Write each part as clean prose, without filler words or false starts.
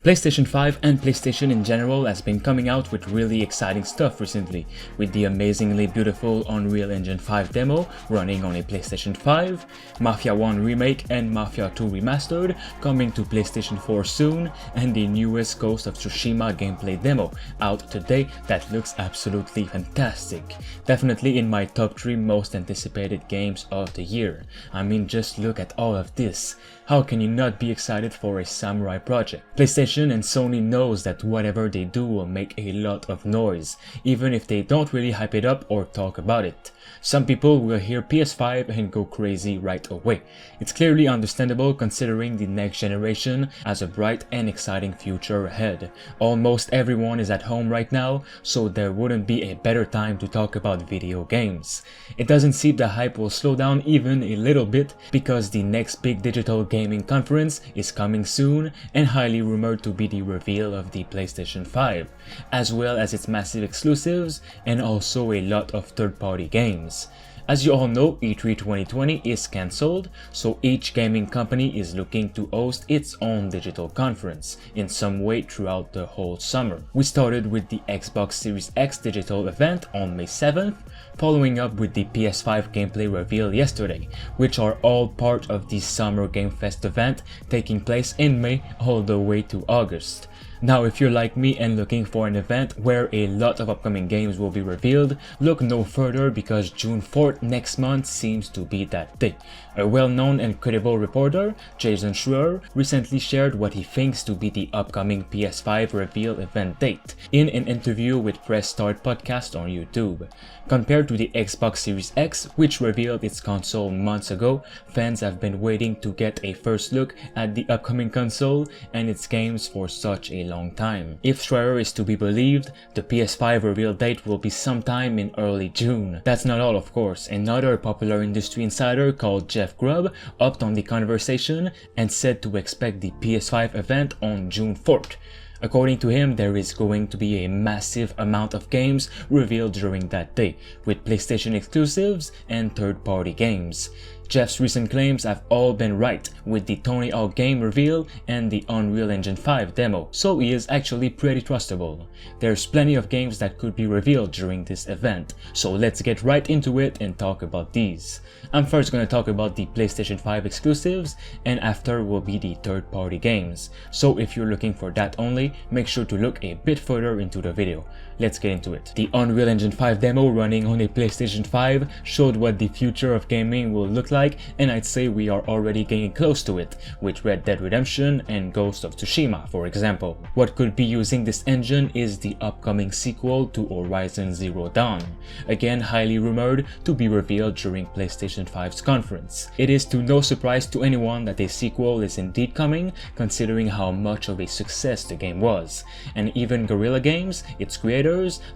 PlayStation 5 and PlayStation in general has been coming out with really exciting stuff recently, with the amazingly beautiful Unreal Engine 5 demo running on a PlayStation 5, Mafia 1 Remake and Mafia 2 Remastered coming to PlayStation 4 soon, and the newest Ghost of Tsushima gameplay demo out today that looks absolutely fantastic. Definitely in my top 3 most anticipated games of the year. I mean, just look at all of this. How can you not be excited for a samurai project? PlayStation and Sony knows that whatever they do will make a lot of noise, even if they don't really hype it up or talk about it. Some people will hear PS5 and go crazy right away. It's clearly understandable considering the next generation has a bright and exciting future ahead. Almost everyone is at home right now, so there wouldn't be a better time to talk about video games. It doesn't seem the hype will slow down even a little bit because the next big digital gaming conference is coming soon and highly rumored to be the reveal of the PlayStation 5, as well as its massive exclusives and also a lot of third-party games. As you all know, E3 2020 is cancelled, so each gaming company is looking to host its own digital conference in some way throughout the whole summer. We started with the Xbox Series X digital event on May 7th, following up with the PS5 gameplay reveal yesterday, which are all part of the Summer Game Fest event taking place in May all the way to August. Now, if you're like me and looking for an event where a lot of upcoming games will be revealed, look no further because June 4th next month seems to be that day. A well-known and credible reporter, Jason Schreier, recently shared what he thinks to be the upcoming PS5 reveal event date in an interview with Press Start podcast on YouTube. Compared to the Xbox Series X, which revealed its console months ago, fans have been waiting to get a first look at the upcoming console and its games for such a long time. If Schreier is to be believed, the PS5 reveal date will be sometime in early June. That's not all, of course. Another popular industry insider called Jeff Grubb upped on the conversation and said to expect the PS5 event on June 4th. According to him, there is going to be a massive amount of games revealed during that day, with PlayStation exclusives and third-party games. Jeff's recent claims have all been right, with the Tony Hawk game reveal and the Unreal Engine 5 demo, so he is actually pretty trustable. There's plenty of games that could be revealed during this event, so let's get right into it and talk about these. I'm first gonna talk about the PlayStation 5 exclusives, and after will be the third-party games, so if you're looking for that only, make sure to look a bit further into the video. Let's get into it. The Unreal Engine 5 demo running on a PlayStation 5 showed what the future of gaming will look like, and I'd say we are already getting close to it, with Red Dead Redemption and Ghost of Tsushima, for example. What could be using this engine is the upcoming sequel to Horizon Zero Dawn, again highly rumored to be revealed during PlayStation 5's conference. It is to no surprise to anyone that a sequel is indeed coming, considering how much of a success the game was, and even Guerrilla Games, its creators,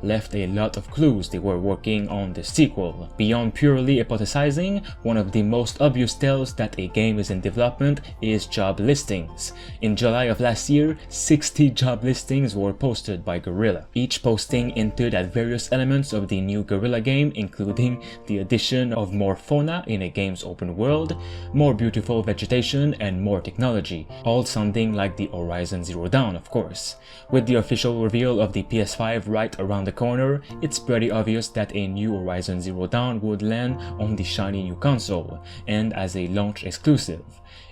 left a lot of clues they were working on the sequel. Beyond purely hypothesizing, one of the most obvious tells that a game is in development is job listings. In July of last year, 60 job listings were posted by Guerrilla. Each posting hinted at various elements of the new Guerrilla game, including the addition of more fauna in a game's open world, more beautiful vegetation, and more technology, all sounding like the Horizon Zero Dawn, of course. With the official reveal of the PS5 right around the corner, it's pretty obvious that a new Horizon Zero Dawn would land on the shiny new console, and as a launch exclusive.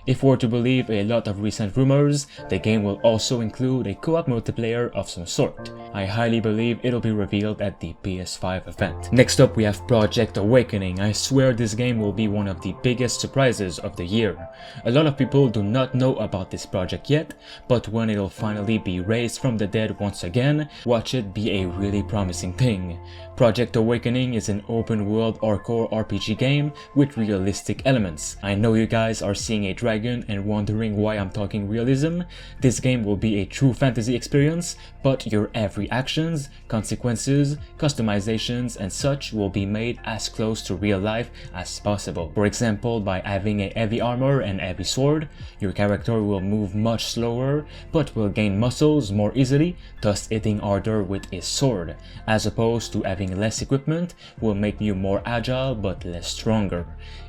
If we're to believe a lot of recent rumors, the game will also include a co-op multiplayer of some sort. I highly believe it'll be revealed at the PS5 event. Next up we have Project Awakening. I swear this game will be one of the biggest surprises of the year. A lot of people do not know about this project yet, but when it'll finally be raised from the dead once again, watch it be a really promising thing. Project Awakening is an open-world hardcore RPG game with realistic elements. I know you guys are seeing a dragon and wondering why I'm talking realism. This game will be a true fantasy experience, but your every actions, consequences, customizations, and such will be made as close to real life as possible. For example, by having a heavy armor and heavy sword, your character will move much slower, but will gain muscles more easily, thus hitting harder with his sword, as opposed to having less equipment will make you more agile but less stronger.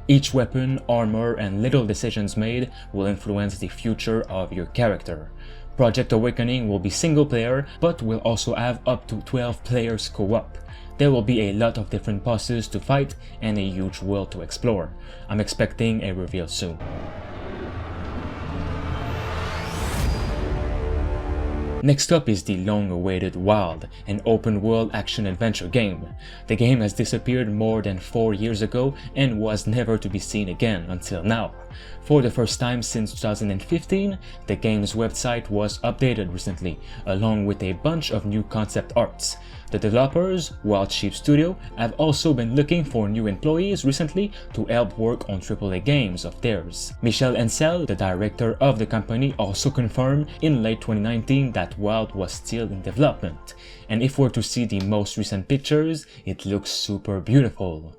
Each weapon, armor, and little decisions made will influence the future of your character. Project Awakening will be single player, but will also have up to 12 players co-op. There will be a lot of different bosses to fight and a huge world to explore. I'm expecting a reveal soon. Next up is the long-awaited Wild, an open-world action-adventure game. The game has disappeared more than 4 years ago and was never to be seen again until now. For the first time since 2015, the game's website was updated recently, along with a bunch of new concept arts. The developers, Wild Sheep Studio, have also been looking for new employees recently to help work on AAA games of theirs. Michel Ancel, the director of the company, also confirmed in late 2019 that Wild was still in development, and if we're to see the most recent pictures, it looks super beautiful.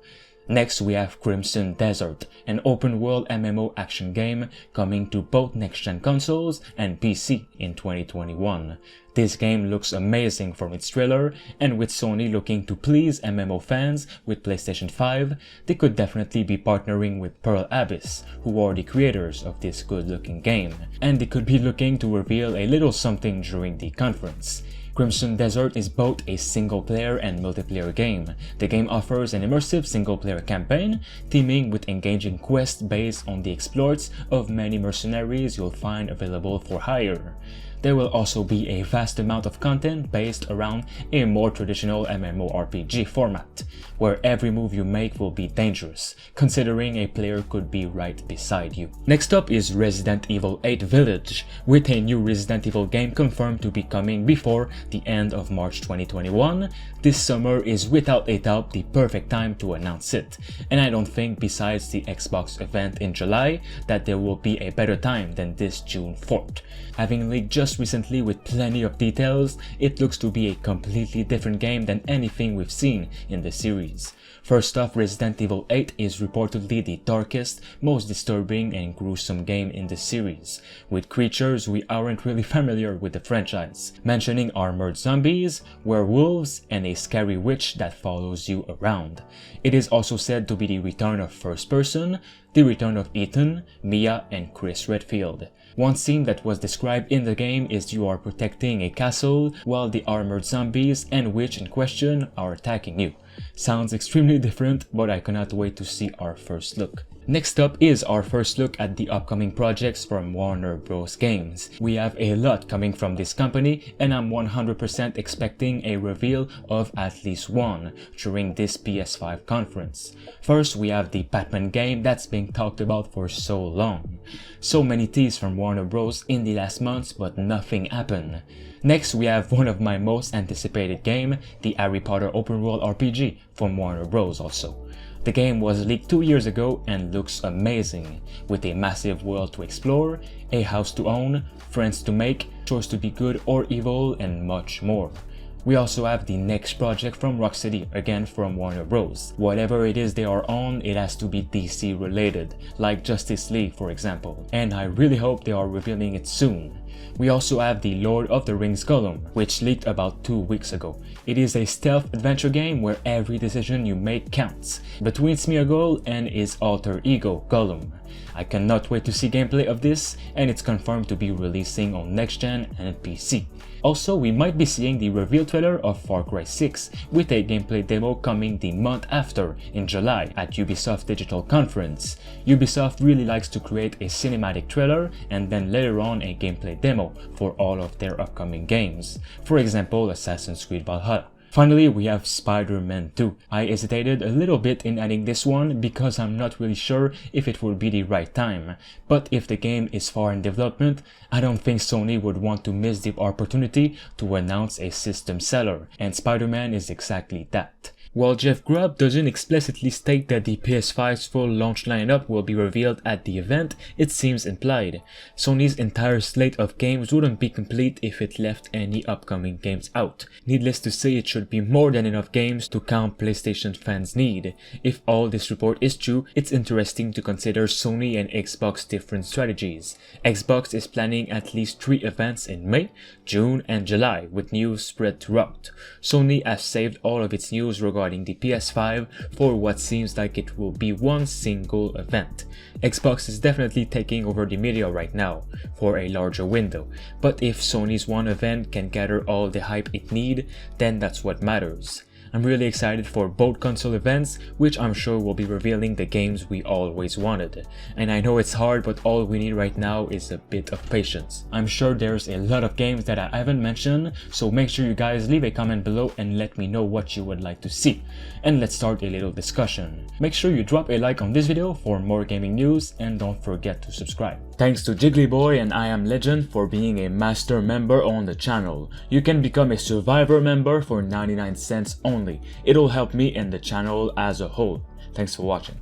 Next we have Crimson Desert, an open-world MMO action game coming to both next-gen consoles and PC in 2021. This game looks amazing from its trailer, and with Sony looking to please MMO fans with PlayStation 5, they could definitely be partnering with Pearl Abyss, who are the creators of this good-looking game, and they could be looking to reveal a little something during the conference. Crimson Desert is both a single-player and multiplayer game. The game offers an immersive single-player campaign, teaming with engaging quests based on the exploits of many mercenaries you'll find available for hire. There will also be a vast amount of content based around a more traditional MMORPG format, where every move you make will be dangerous, considering a player could be right beside you. Next up is Resident Evil 8 Village, with a new Resident Evil game confirmed to be coming before the end of March 2021. This summer is without a doubt the perfect time to announce it, and I don't think besides the Xbox event in July that there will be a better time than this June 4th. Having leaked just recently with plenty of details, it looks to be a completely different game than anything we've seen in the series. First off, Resident Evil 8 is reportedly the darkest, most disturbing and gruesome game in the series, with creatures we aren't really familiar with the franchise, mentioning armored zombies, werewolves, and a scary witch that follows you around. It is also said to be the return of first person, the return of Ethan, Mia, and Chris Redfield. One scene that was described in the game is you are protecting a castle while the armored zombies and witch in question are attacking you. Sounds extremely different, but I cannot wait to see our first look. Next up is our first look at the upcoming projects from Warner Bros. Games. We have a lot coming from this company, and I'm 100% expecting a reveal of at least one during this PS5 conference. First, we have the Batman game that's being talked about for so long. So many teas from Warner Bros. In the last months, but nothing happened. Next, we have one of my most anticipated game, the Harry Potter open world RPG from Warner Bros. Also. The game was leaked 2 years ago and looks amazing, with a massive world to explore, a house to own, friends to make, choice to be good or evil, and much more. We also have the next project from Rocksteady, again from Warner Bros. Whatever it is they are on, it has to be DC related, like Justice League for example, and I really hope they are revealing it soon. We also have the Lord of the Rings Gollum, which leaked about 2 weeks ago. It is a stealth adventure game where every decision you make counts, between Smeagol and his alter ego, Gollum. I cannot wait to see gameplay of this, and it's confirmed to be releasing on next gen and PC. Also, we might be seeing the reveal trailer of Far Cry 6, with a gameplay demo coming the month after, in July, at Ubisoft Digital Conference. Ubisoft really likes to create a cinematic trailer and then later on a gameplay demo for all of their upcoming games, for example Assassin's Creed Valhalla. Finally, we have Spider-Man 2. I hesitated a little bit in adding this one because I'm not really sure if it would be the right time, but if the game is far in development, I don't think Sony would want to miss the opportunity to announce a system seller, and Spider-Man is exactly that. While Jeff Grubb doesn't explicitly state that the PS5's full launch lineup will be revealed at the event, it seems implied. Sony's entire slate of games wouldn't be complete if it left any upcoming games out. Needless to say, it should be more than enough games to count PlayStation fans' need. If all this report is true, it's interesting to consider Sony and Xbox different strategies. Xbox is planning at least 3 events in May, June and July, with news spread throughout. Sony has saved all of its news regarding the PS5 for what seems like it will be one single event. Xbox is definitely taking over the media right now for a larger window, but if Sony's one event can gather all the hype it needs, then that's what matters. I'm really excited for both console events, which I'm sure will be revealing the games we always wanted. And I know it's hard, but all we need right now is a bit of patience. I'm sure there's a lot of games that I haven't mentioned, so make sure you guys leave a comment below and let me know what you would like to see. And let's start a little discussion. Make sure you drop a like on this video for more gaming news, and don't forget to subscribe. Thanks to Jigglyboy and I Am Legend for being a master member on the channel. You can become a survivor member for 99 cents only. It'll help me and the channel as a whole. Thanks for watching.